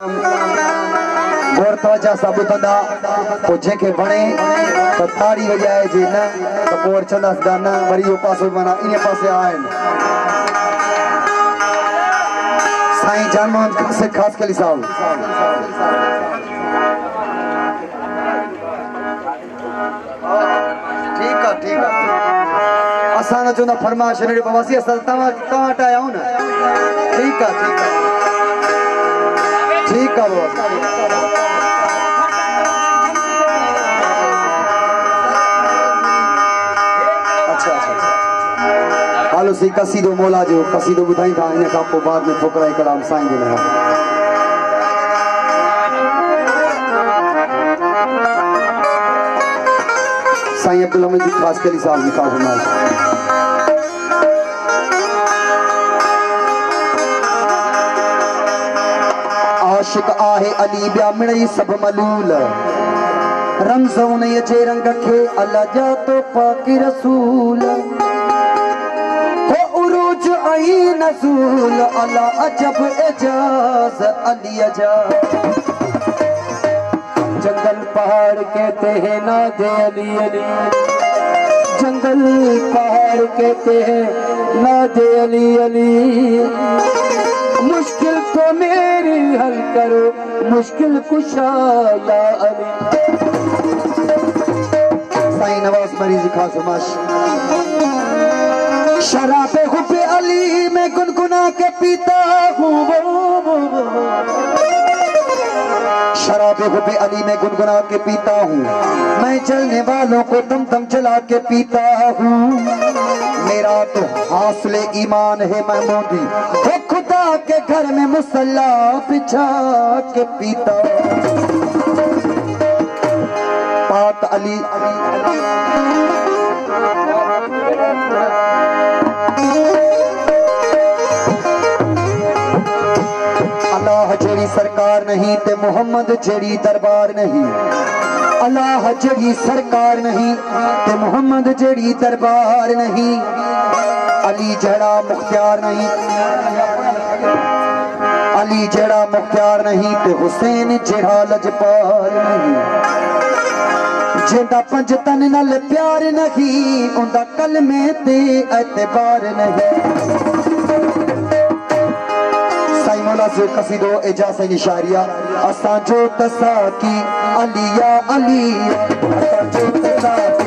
गौर तवज्जो साबुत दा पोजे के बणे तो ताड़ी वजाए जी न तो पोर चंदस दाना वरी यो पासो बना इने पासे आए साईं जान मोहम्मद से खास कली साहब ठीक है असा न चुना फरमाइश ने बवासी असल तवा हटाया हूं ना ठीक है बस अच्छा हालो सी कसीदो मौला जो कसीदो बुधाई था इन का बाद में फुकरा कलाम साईं जो है साईं अब्दुल हमीद खास कली साहब लिखा हुआ आशिक आहे अली ब्या मिड़ई सब मलूल रमज़ौन जे रंग खे अल्लाह जा तो पाकी रसूल हो उरूज आई नज़ूल अल्लाह अजब एजाज अली जा जंगल पहाड़ कहते हैं नादे अली अली जंगल पहाड़ कहते हैं नादे अली अली मुश्किल तो मेरी हल करो मुश्किल कुशा या अली साईं नवाज मरीज खास फरमाइश शराबे हुब्बे अली मैं गुनगुना के पीता हूँ शराबे हुब्बे अली में गुनगुना के पीता हूँ मैं चलने वालों को दम दम चला के पीता हूँ मेरा तो हासिले ईमान है महमूदी वो खुदा के घर में मुसल्ला बिछा के पीता पाक अली अल्लाह जेड़ी सरकार नहीं ते मोहम्मद जेड़ी दरबार नहीं अल्लाह जेड़ी सरकार नहीं ते मोहम्मद जेड़ी दरबार नहीं अली जड़ा मुख्तियार नहीं अली जड़ा मुख्तियार नहीं ते हुसैन जेड़ा लजपाल नहीं जेदा पंज तन नाल प्यार नहीं उंदा कलमे ते एतबार नहीं साईं मौला से कसीदो एजाज़ निशारिया असां जो तसाकी अली या अली असां जो तसाकी